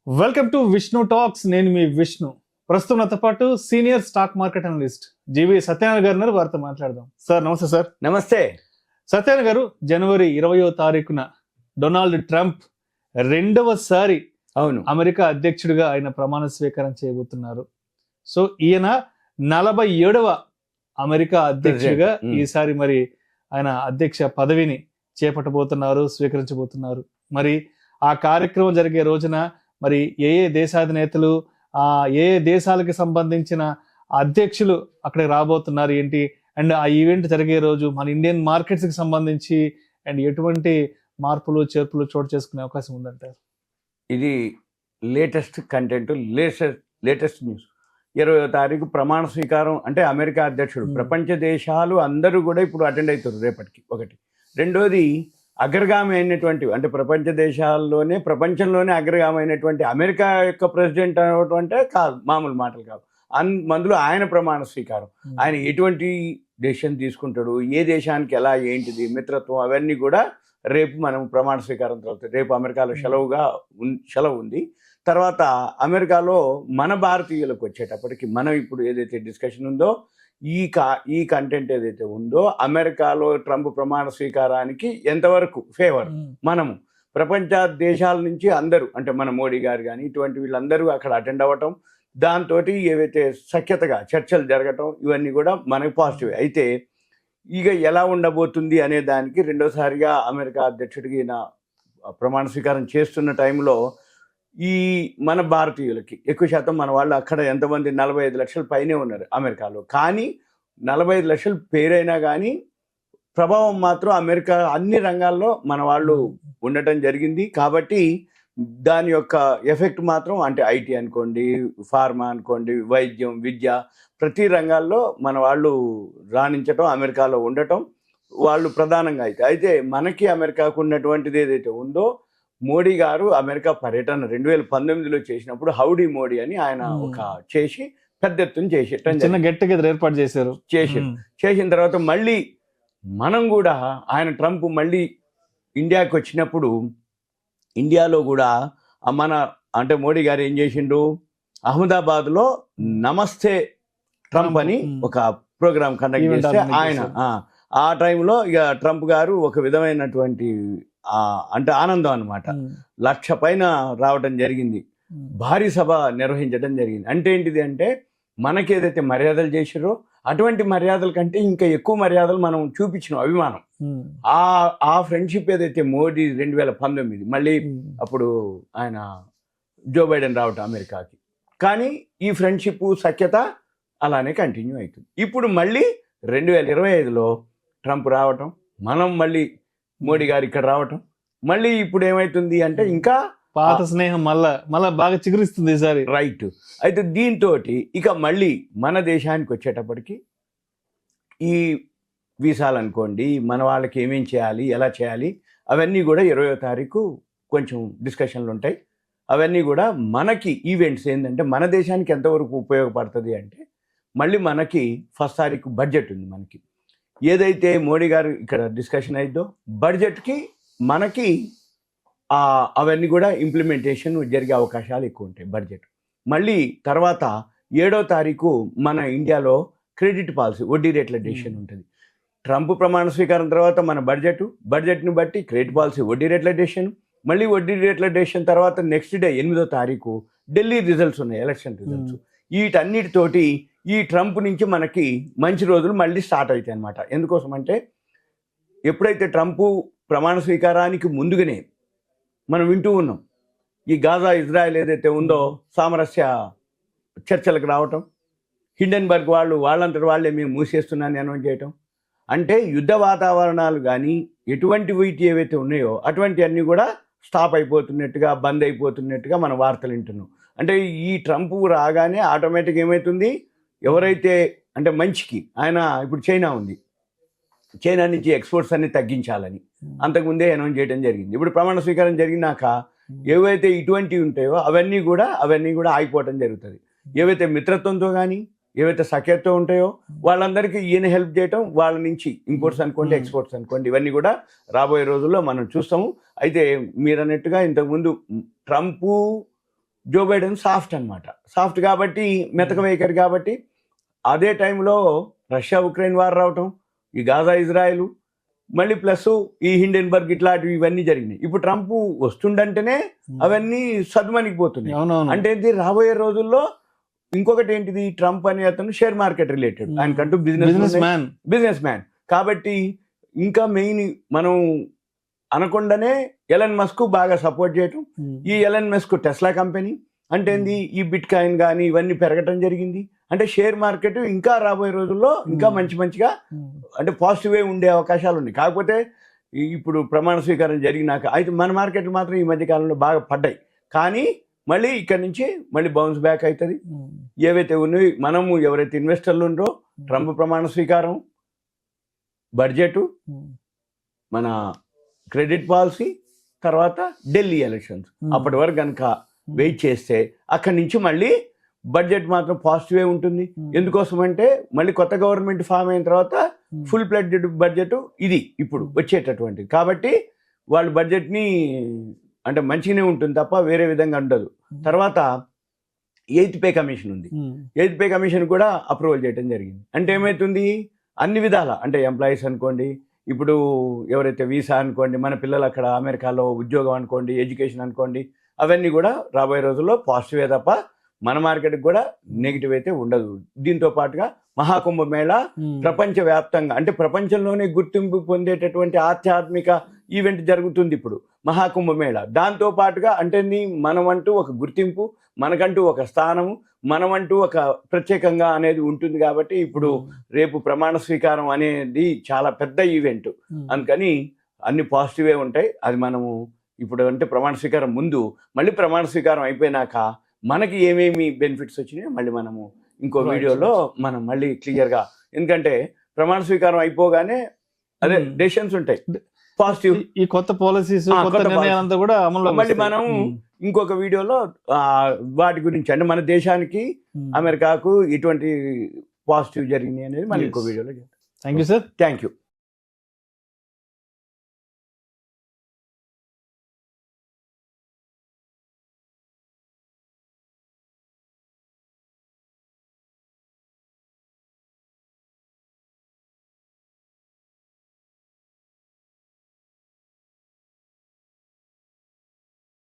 Welcome to Vishnu talks. నేను మీ విష్ణు. ప్రస్తుతం నాతో పాటు సీనియర్ స్టాక్ మార్కెట్ అనలిస్ట్ జీవి సత్యనారాయణ గారు ఉన్నారు. వారితో మాట్లాడదాం. సార్ నమస్తే. సార్ నమస్తే. సత్యనారాయణ గారు, జనవరి 20వ తారీఖున డొనాల్డ్ ట్రంప్ రెండవసారి అమెరికా అధ్యక్షుడిగా ఆయన ప్రమాణ స్వీకారం చేయబోతున్నారు. సో ఈయన 47వ అమెరికా అధ్యక్షుడిగా ఈసారి మరి ఆయన అధ్యక్ష పదవిని చేపట్టబోతున్నారు, స్వీకరించబోతున్నారు. మరి ఆ కార్యక్రమం జరిగే రోజున మరి ఏ దేశాధినేతలు, ఏ దేశాలకు సంబంధించిన అధ్యక్షులు అక్కడికి రాబోతున్నారు ఏంటి, అండ్ ఆ ఈవెంట్ జరిగే రోజు మన ఇండియన్ మార్కెట్స్ కి సంబంధించి అండ్ ఎటువంటి మార్పులు చేర్పులు చోటు చేసుకునే అవకాశం ఉందంటారు? ఇది లేటెస్ట్ కంటెంట్, లేటెస్ట్ న్యూస్. 20వ తారీఖు ప్రమాణ స్వీకారం అంటే అమెరికా అధ్యక్షుడు. ప్రపంచ దేశాలు అందరూ కూడా ఇప్పుడు అటెండ్ అవుతారు రేపటికి. ఒకటి. రెండోది, అగ్రగామి అయినటువంటి అంటే ప్రపంచ దేశాల్లోనే ప్రపంచంలోనే అగ్రగామి అయినటువంటి అమెరికా యొక్క ప్రెసిడెంట్ అంటే కాదు, మామూలు మాటలు కాదు. అందులో ఆయన ప్రమాణ స్వీకారం, ఆయన ఎటువంటి డెసిషన్ తీసుకుంటాడు, ఏ దేశానికి ఎలా ఏంటిది మిత్రత్వం, అవన్నీ కూడా రేపు మనం ప్రమాణ స్వీకారం తర్వాత రేపు అమెరికాలో సెలవు ఉంది. తర్వాత అమెరికాలో మన భారతీయులకు వచ్చేటప్పటికి మనం ఇప్పుడు ఏదైతే డిస్కషన్ ఉందో ఈ కంటెంట్ ఏదైతే ఉందో అమెరికాలో ట్రంప్ ప్రమాణ స్వీకారానికి ఎంతవరకు ఫేవర్, మనము ప్రపంచ దేశాల నుంచి అందరూ అంటే మన మోడీ గారు కానీ ఇటువంటి వీళ్ళందరూ అక్కడ అటెండ్ అవ్వటం, దాంతో ఏవైతే సఖ్యతగా చర్చలు జరగటం, ఇవన్నీ కూడా మనకు పాజిటివ్. అయితే ఇక ఎలా ఉండబోతుంది అనే దానికి రెండోసారిగా అమెరికా అధ్యక్షుడికి నా ప్రమాణ స్వీకారం చేస్తున్న టైంలో ఈ మన భారతీయులకి ఎక్కువ శాతం మన వాళ్ళు అక్కడ ఎంతమంది 45 లక్షల పైనే ఉన్నారు అమెరికాలో. కానీ 45 లక్షల పేరైనా కానీ ప్రభావం మాత్రం అమెరికా అన్ని రంగాల్లో మన వాళ్ళు ఉండటం జరిగింది. కాబట్టి దాని యొక్క ఎఫెక్ట్ మాత్రం అంటే ఐటీ అనుకోండి, ఫార్మా అనుకోండి, వైద్యం, విద్య, ప్రతి రంగాల్లో మన వాళ్ళు రాణించటం, అమెరికాలో ఉండటం వాళ్ళు ప్రధానంగా. అయితే మనకి అమెరికాకు ఉన్నటువంటిది ఏదైతే ఉందో, మోడీ గారు అమెరికా పర్యటన 2019లో చేసినప్పుడు హౌడీ మోడీ అని ఆయన ఒక చేసి పెద్ద ఎత్తున చిన్న గెట్ టుగెదర్ ఏర్పాటు చేసిన తర్వాత మళ్ళీ మనం కూడా ఆయన ట్రంప్ మళ్ళీ ఇండియాకి వచ్చినప్పుడు ఇండియాలో కూడా మన అంటే మోడీ గారు ఏం చేసిండు, అహ్మదాబాద్లో నమస్తే ట్రంప్ అని ఒక ప్రోగ్రామ్ కండక్ట్ చేస్తే ఆయన ఆ టైంలో ఇక ట్రంప్ గారు ఒక విధమైనటువంటి అంటే ఆనందం అనమాట, 1,00,000 పైన రావడం జరిగింది, భారీ సభ నిర్వహించడం జరిగింది. అంటే ఏంటిది అంటే మనకి ఏదైతే మర్యాదలు చేసిరో అటువంటి మర్యాదల కంటే ఇంకా ఎక్కువ మర్యాదలు మనం చూపించిన అభిమానం, ఆ ఫ్రెండ్షిప్ ఏదైతే మోడీ 2019 మళ్ళీ అప్పుడు ఆయన జో బైడెన్ రావటం అమెరికాకి, కానీ ఈ ఫ్రెండ్షిప్ సఖ్యత అలానే కంటిన్యూ అవుతుంది. ఇప్పుడు మళ్ళీ 2025లో ట్రంప్ రావటం, మనం మళ్ళీ మోడీ గారు ఇక్కడ రావటం, మళ్ళీ ఇప్పుడు ఏమైతుంది అంటే ఇంకా పాత స్నేహం మళ్ళా బాగా చిగురిస్తుంది ఈసారి. రైట్. అయితే దీంతో ఇక మళ్ళీ మన దేశానికి వచ్చేటప్పటికి ఈ వీసాలు అనుకోండి, మన వాళ్ళకి ఏమేం చేయాలి, ఎలా చేయాలి, అవన్నీ కూడా 20వ తారీఖు కొంచెం డిస్కషన్లు ఉంటాయి. అవన్నీ కూడా మనకి ఈవెంట్స్ ఏంటంటే మన దేశానికి ఎంతవరకు ఉపయోగపడుతుంది అంటే, మళ్ళీ మనకి 1వ తారీఖు బడ్జెట్ ఉంది. మనకి ఏదైతే మోడీ గారు ఇక్కడ డిస్కషన్ అయిద్దో బడ్జెట్కి మనకి అవన్నీ కూడా ఇంప్లిమెంటేషన్ జరిగే అవకాశాలు ఎక్కువ ఉంటాయి. బడ్జెట్ మళ్ళీ తర్వాత 7వ తారీఖు మన ఇండియాలో క్రెడిట్ పాలసీ, వడ్డీ రేట్ల డెసిషన్ ఉంటుంది. ట్రంప్ ప్రమాణ స్వీకారం తర్వాత మన బడ్జెట్ని బట్టి క్రెడిట్ పాలసీ, వడ్డీ రేట్ల డెసిషన్, మళ్ళీ వడ్డీ రేట్ల డెసిషన్ తర్వాత నెక్స్ట్ డే 8వ తారీఖు ఢిల్లీ రిజల్ట్స్ ఉన్నాయి, ఎలక్షన్ రిజల్ట్స్. వీటన్నిటితోటి ఈ ట్రంప్ నుంచి మనకి మంచి రోజులు మళ్ళీ స్టార్ట్ అవుతాయి అన్నమాట. ఎందుకోసం అంటే ఎప్పుడైతే ట్రంప్ ప్రమాణ స్వీకారానికి ముందుగానే మనం వింటూ ఉన్నాం, ఈ గాజా ఇజ్రాయెల్ ఏదైతే ఉందో సామరస్య చర్చలకు రావటం, హిండెన్బర్గ్ వాళ్ళంతటి వాళ్ళే మేము మూసేస్తున్నాను అనౌన్స్ చేయటం, అంటే యుద్ధ వాతావరణాలు కానీ ఎటువంటి వీటి ఏవైతే ఉన్నాయో అటువంటి అన్నీ కూడా స్టాప్ అయిపోతున్నట్టుగా, బంద్ అయిపోతున్నట్టుగా మన వార్తలు వింటున్నాం. అంటే ఈ ట్రంప్ రాగానే ఆటోమేటిక్ ఏమవుతుంది, ఎవరైతే అంటే మంచికి ఆయన ఇప్పుడు చైనా ఉంది, చైనా నుంచి ఎక్స్పోర్ట్స్ అన్ని తగ్గించాలని అంతకుముందే అనౌన్స్ చేయడం జరిగింది. ఇప్పుడు ప్రమాణ స్వీకారం జరిగినాక ఏవైతే ఇటువంటివి ఉంటాయో అవన్నీ కూడా ఆగిపోవటం జరుగుతుంది. ఏవైతే మిత్రత్వంతో కానీ ఏవైతే సఖ్యతతో ఉంటాయో వాళ్ళందరికీ ఈయన హెల్ప్ చేయటం, వాళ్ళ నుంచి ఇంపోర్ట్స్ అనుకోండి, ఎక్స్పోర్ట్స్ అనుకోండి, ఇవన్నీ కూడా రాబోయే రోజుల్లో మనం చూస్తాము. అయితే మీరు అన్నట్టుగా ఇంతకుముందు ట్రంప్ జో బైడెన్ సాఫ్ట్ అన్నమాట. సాఫ్ట్ కాబట్టి మెతక వైఖరి కాబట్టి అదే టైంలో రష్యా ఉక్రెయిన్ వార్ రావటం, ఈ గాజా ఇజ్రాయెల్, మళ్ళీ ప్లస్ ఈ హిండెన్బర్గ్ ఇట్లాంటివి ఇవన్నీ జరిగినాయి. ఇప్పుడు ట్రంప్ వస్తుండంటేనే అవన్నీ సద్మనిగిపోతున్నాయి. అంటే ఏంటి, రాబోయే రోజుల్లో ఇంకొకటి ఏంటిది, ట్రంప్ అనే అతను షేర్ మార్కెట్ రిలేటెడ్, ఆయనకంటూ బిజినెస్ మ్యాన్ కాబట్టి ఇంకా మెయిన్ మనం అనకుండానే ఎలన్ మస్క్ బాగా సపోర్ట్ చేయటం. ఈ ఎలన్ మస్క్ టెస్లా కంపెనీ అంటే ఏంది, ఈ బిట్ కాయిన్ కానీ ఇవన్నీ పెరగటం జరిగింది. అంటే షేర్ మార్కెట్ ఇంకా రాబోయే రోజుల్లో ఇంకా మంచిగా అంటే పాజిటివ్ ఉండే అవకాశాలు ఉన్నాయి. కాకపోతే ఇప్పుడు ప్రమాణ స్వీకారం జరిగినాక అయితే మన మార్కెట్లు మాత్రం ఈ మధ్య కాలంలో బాగా పడ్డాయి. కానీ మళ్ళీ ఇక్కడ నుంచి మళ్ళీ బౌన్స్ బ్యాక్ అవుతుంది. ఏవైతే ఉన్నాయో మనము ఎవరైతే ఇన్వెస్టర్లు ఉన్నారో, ట్రంప్ ప్రమాణ స్వీకారం, బడ్జెట్, మన క్రెడిట్ పాలసీ, తర్వాత ఢిల్లీ ఎలక్షన్స్, అప్పటి వరకు కనుక వెయిట్ చేస్తే అక్కడి నుంచి మళ్ళీ బడ్జెట్ మాత్రం పాజిటివే ఉంటుంది. ఎందుకోసం అంటే మళ్ళీ కొత్త గవర్నమెంట్ ఫామ్ అయిన తర్వాత ఫుల్ ప్లెడ్జెడ్ బడ్జెట్ ఇది ఇప్పుడు వచ్చేటటువంటిది. కాబట్టి వాళ్ళు బడ్జెట్ని అంటే మంచిగానే ఉంటుంది తప్ప వేరే విధంగా ఉండదు. తర్వాత 8th పే కమిషన్ ఉంది. 8th పే కమిషన్ కూడా అప్రూవల్ చేయడం జరిగింది. అంటే ఏమవుతుంది, అన్ని విధాల అంటే ఎంప్లాయీస్ అనుకోండి, ఇప్పుడు ఎవరైతే వీసా అనుకోండి, మన పిల్లలు అక్కడ అమెరికాలో ఉద్యోగం అనుకోండి, ఎడ్యుకేషన్ అనుకోండి, అవన్నీ కూడా రాబోయే రోజుల్లో పాజిటివే తప్ప మన మార్కెట్కి కూడా నెగిటివ్ అయితే ఉండదు. దీంతో పాటుగా మహాకుంభమేళా ప్రపంచవ్యాప్తంగా అంటే ప్రపంచంలోనే గుర్తింపు పొందేటటువంటి ఆధ్యాత్మిక ఈవెంట్ జరుగుతుంది ఇప్పుడు మహాకుంభమేళా. దాంతో పాటుగా అంటే మనమంటూ ఒక గుర్తింపు, మనకంటూ ఒక స్థానము, మనమంటూ ఒక ప్రత్యేకంగా అనేది ఉంటుంది. కాబట్టి ఇప్పుడు రేపు ప్రమాణ స్వీకారం అనేది చాలా పెద్ద ఈవెంట్, అందుకని అన్ని పాజిటివే ఉంటాయి. అది మనము ఇప్పుడు అంటే ప్రమాణ స్వీకారం ముందు, మళ్ళీ ప్రమాణ స్వీకారం అయిపోయినాక మనకి ఏమేమి బెనిఫిట్స్ వచ్చినాయో మళ్ళీ మనము ఇంకో వీడియోలో మనం మళ్ళీ క్లియర్గా, ఎందుకంటే ప్రమాణ స్వీకారం అయిపోగానే అదే డెసిషన్స్ ఉంటాయి పాజిటివ్, ఈ కొత్త పాలసీస్ కూడా అమలు, మళ్ళీ మనం ఇంకొక వీడియోలో వాటి గురించి అంటే మన దేశానికి అమెరికాకు ఇటువంటి పాజిటివ్ జరిగింది అనేది మళ్ళీ ఇంకో వీడియోలో చెప్తాం. Thank you sir. Thank you.